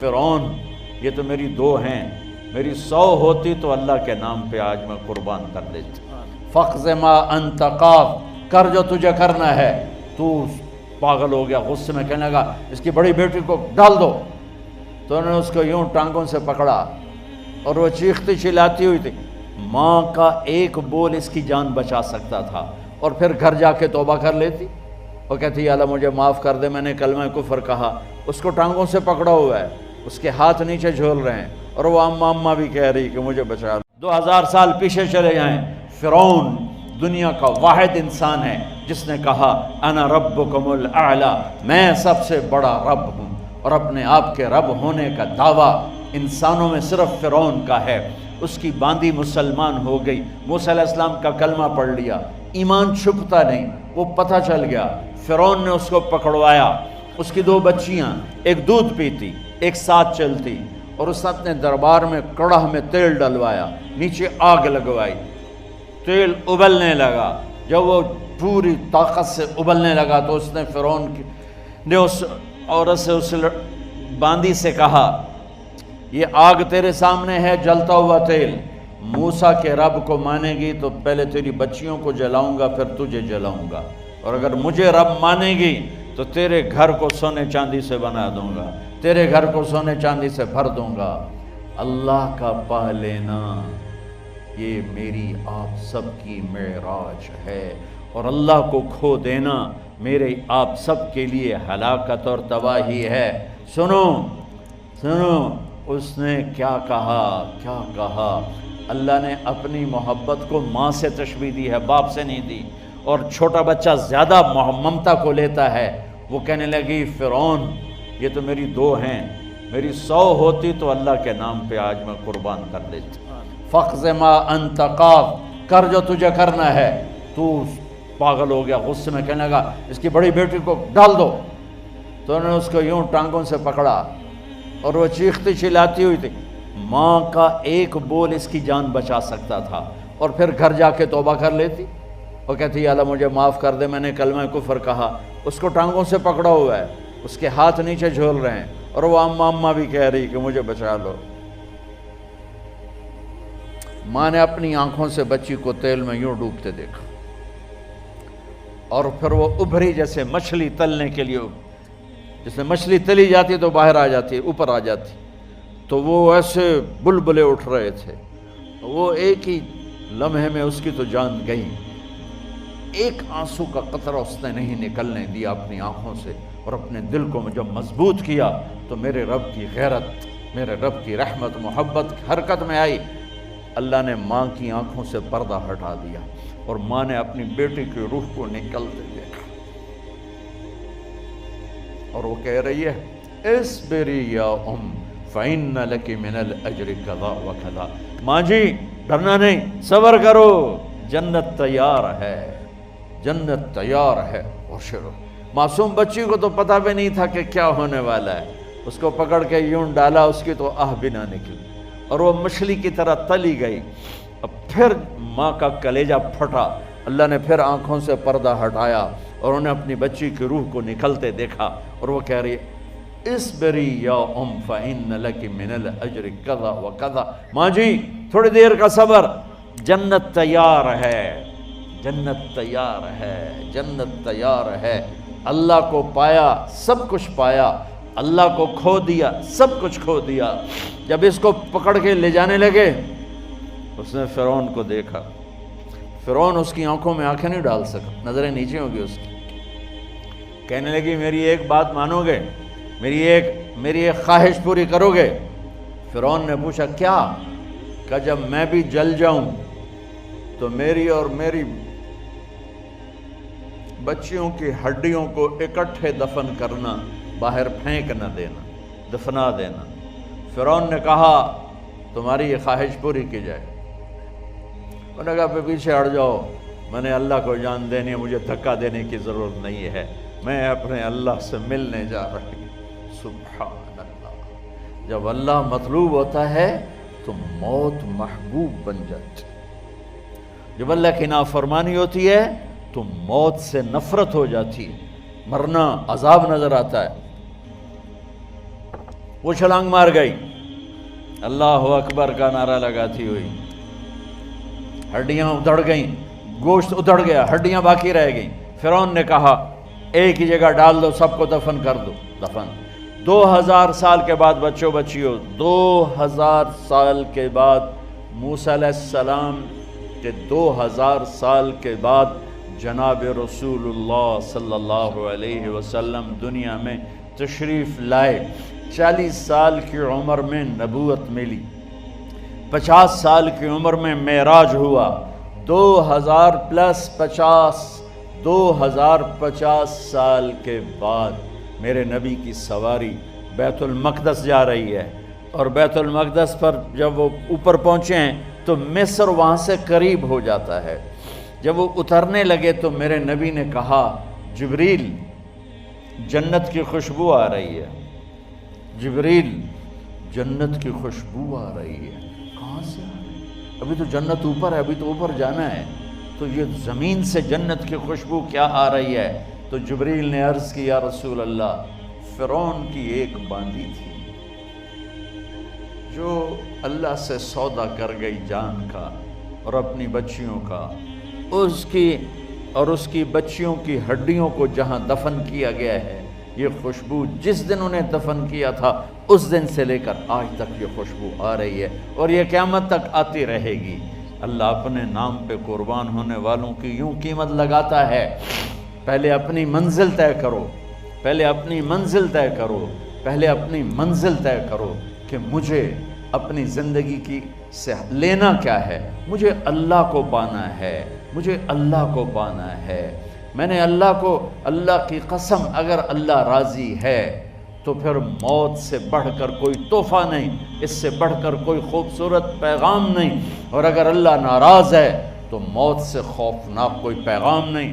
فرعون یہ تو میری دو ہیں، میری 100 ہوتی تو اللہ کے نام پہ آج میں قربان کر دیتی۔ فَقْضِ مَا أَنْتَ قَاضٍ، کر جو تجھے کرنا ہے۔ تو پاگل ہو گیا، غصے میں کہنے لگا اس کی بڑی بیٹی کو ڈال دو۔ تو انہوں نے اس کو یوں ٹانگوں سے پکڑا اور وہ چیختی چلاتی ہوئی تھی۔ ماں کا ایک بول اس کی جان بچا سکتا تھا، اور پھر گھر جا کے توبہ کر لیتی۔ وہ کہتی یا اللہ مجھے معاف کر دے، میں نے کلمہ کفر کہا۔ اس کو ٹانگوں سے پکڑا ہوا ہے، اس کے ہاتھ نیچے جھول رہے ہیں، اور وہ اماں بھی کہہ رہی کہ مجھے بچا لو۔ 2000 سال پیچھے چلے جائیں، فرعون دنیا کا واحد انسان ہے جس نے کہا انا ربکم الاعلی، میں سب سے بڑا رب ہوں، اور اپنے آپ کے رب ہونے کا دعویٰ انسانوں میں صرف فرعون کا ہے۔ اس کی باندی مسلمان ہو گئی، موسیٰ علیہ السلام کا کلمہ پڑھ لیا، ایمان چھپتا نہیں، وہ پتہ چل گیا۔ فرعون نے اس کو پکڑوایا، اس کی 2 بچیاں، ایک دودھ پیتی ایک ساتھ چلتی، اور اس نے اپنے دربار میں کڑاہ میں تیل ڈلوایا، نیچے آگ لگوائی، تیل ابلنے لگا۔ جب وہ پوری طاقت سے ابلنے لگا تو اس نے فرعون نے اس عورت سے، اس باندی سے کہا یہ آگ تیرے سامنے ہے، جلتا ہوا تیل، موسیٰ کے رب کو مانے گی تو پہلے تیری بچیوں کو جلاؤں گا، پھر تجھے جلاؤں گا، اور اگر مجھے رب مانے گی تو تیرے گھر کو سونے چاندی سے بنا دوں گا، تیرے گھر کو سونے چاندی سے بھر دوں گا۔ اللہ کا پا لینا یہ میری آپ سب کی معراج ہے، اور اللہ کو کھو دینا میرے آپ سب کے لیے ہلاکت اور تباہی ہے۔ سنو سنو، اس نے کیا کہا؟ اللہ نے اپنی محبت کو ماں سے تشبیہ دی ہے، باپ سے نہیں دی، اور چھوٹا بچہ زیادہ ممتا کو لیتا ہے۔ وہ کہنے لگی فرعون یہ تو میری 2 ہیں، میری 100 ہوتی تو اللہ کے نام پہ آج میں قربان کر دیتی۔ فَقْضِ مَا أَنْتَ قَاضٍ، کر جو تجھے کرنا ہے۔ تو پاگل ہو گیا، غصے میں کہنے لگا اس کی بڑی بیٹی کو ڈال دو۔ تو انہوں نے اس کو یوں ٹانگوں سے پکڑا اور وہ چیختی چلاتی ہوئی تھی۔ ماں کا ایک بول اس کی جان بچا سکتا تھا، اور پھر گھر جا کے توبہ کر لیتی۔ وہ کہتی یا اللہ مجھے معاف کر دے، میں نے کلمہ کفر کہا۔ اس کو ٹانگوں سے پکڑا ہوا ہے، اس کے ہاتھ نیچے جھول رہے ہیں، اور وہ اماں بھی کہہ رہی کہ مجھے بچا لو۔ ماں نے اپنی آنکھوں سے بچی کو تیل میں یوں ڈوبتے دیکھا، اور پھر وہ ابھری جیسے مچھلی تلنے کے لیے، جیسے مچھلی تلی جاتی تو باہر آ جاتی، اوپر آ جاتی، تو وہ ایسے بلبلے اٹھ رہے تھے۔ وہ ایک ہی لمحے میں اس کی تو جان گئی، ایک آنسو کا قطرہ اس نے نہیں نکلنے دیا اپنی آنکھوں سے، اور اپنے دل کو جب مضبوط کیا تو میرے رب کی غیرت، میرے رب کی رحمت محبت حرکت میں آئی۔ اللہ نے ماں کی آنکھوں سے پردہ ہٹا دیا، اور ماں نے اپنی بیٹی کی روح کو نکلتے دیکھا، اور وہ کہہ رہی ہے اصبری یا ام فإن لک من الأجر کذا وکذا، ماں جی ڈرنا نہیں، صبر کرو، جنت تیار ہے، جنت تیار ہے۔ اور شروع معصوم بچی کو تو پتہ بھی نہیں تھا کہ کیا ہونے والا ہے، اس کو پکڑ کے یوں ڈالا، اس کی تو آہ بھی نہ نکلی، اور وہ مچھلی کی طرح تلی گئی۔ اب پھر ماں کا کلیجہ پھٹا، اللہ نے پھر آنکھوں سے پردہ ہٹایا، اور انہیں اپنی بچی کی روح کو نکلتے دیکھا، اور وہ کہہ رہی ہے اصبری یا ام فإن لک من الأجر کذا وکذا، ماں جی تھوڑی دیر کا صبر، جنت تیار ہے، جنت تیار ہے، جنت تیار ہے۔ اللہ کو پایا سب کچھ پایا، اللہ کو کھو دیا سب کچھ کھو دیا۔ جب اس کو پکڑ کے لے جانے لگے، اس نے فرعون کو دیکھا، فرعون اس کی آنکھوں میں آنکھیں نہیں ڈال سکا، نظریں نیچے ہوگی اس کی۔ کہنے لگی میری ایک بات مانو گے، میری ایک خواہش پوری کرو گے؟ فرعون نے پوچھا کیا؟ کہ جب میں بھی جل جاؤں تو میری اور میری بچیوں کی ہڈیوں کو اکٹھے دفن کرنا، باہر پھینک نہ دینا، دفنا دینا۔ فرعون نے کہا تمہاری یہ خواہش پوری کی جائے۔ انہوں نے کہا پہ پیچھے ہٹ جاؤ، میں نے اللہ کو جان دینی ہے، مجھے دھکا دینے کی ضرورت نہیں ہے، میں اپنے اللہ سے ملنے جا رہی ہوں۔ سبحان اللہ، جب اللہ مطلوب ہوتا ہے تو موت محبوب بن جاتی، جب اللہ کی نافرمانی ہوتی ہے تو موت سے نفرت ہو جاتی، مرنا عذاب نظر آتا ہے۔ وہ چھلانگ مار گئی، اللہ اکبر کا نعرہ لگاتی ہوئی، ہڈیاں ادھڑ گئیں، گوشت ادھڑ گیا، ہڈیاں باقی رہ گئیں۔ فرعون نے کہا ایک ہی جگہ ڈال دو، سب کو دفن کر دو۔ دفن 2000 سال کے بعد بچوں بچیوں، 2000 سال کے بعد موسیٰ علیہ السلام کے 2000 سال کے بعد جناب رسول اللہ صلی اللہ علیہ وسلم دنیا میں تشریف لائے۔ 40 سال کی عمر میں نبوت ملی، 50 سال کی عمر میں معراج ہوا، 2000 پلس 50، 2050 سال کے بعد میرے نبی کی سواری بیت المقدس جا رہی ہے، اور بیت المقدس پر جب وہ اوپر پہنچے ہیں تو مصر وہاں سے قریب ہو جاتا ہے۔ جب وہ اترنے لگے تو میرے نبی نے کہا جبریل جنت کی خوشبو آ رہی ہے، جبریل جنت کی خوشبو آ رہی ہے۔ کہاں سے آ رہی ہے؟ ابھی تو جنت اوپر ہے، ابھی تو اوپر جانا ہے، تو یہ زمین سے جنت کی خوشبو کیا آ رہی ہے؟ تو جبریل نے عرض کی یا رسول اللہ، فرعون کی ایک باندی تھی جو اللہ سے سودا کر گئی جان کا اور اپنی بچیوں کا، اس کی بچیوں کی ہڈیوں کو جہاں دفن کیا گیا ہے، یہ خوشبو جس دن انہیں دفن کیا تھا اس دن سے لے کر آج تک یہ خوشبو آ رہی ہے اور یہ قیامت تک آتی رہے گی۔ اللہ اپنے نام پہ قربان ہونے والوں کی یوں قیمت لگاتا ہے، پہلے اپنی منزل طے کرو، پہلے اپنی منزل طے کرو، پہلے اپنی منزل طے کرو کہ مجھے اپنی زندگی کی سے لینا کیا ہے۔ مجھے اللہ کو پانا ہے، مجھے اللہ کو پانا ہے۔ میں نے اللہ کی قسم، اگر اللہ راضی ہے تو پھر موت سے بڑھ کر کوئی تحفہ نہیں، اس سے بڑھ کر کوئی خوبصورت پیغام نہیں، اور اگر اللہ ناراض ہے تو موت سے خوفناک کوئی پیغام نہیں۔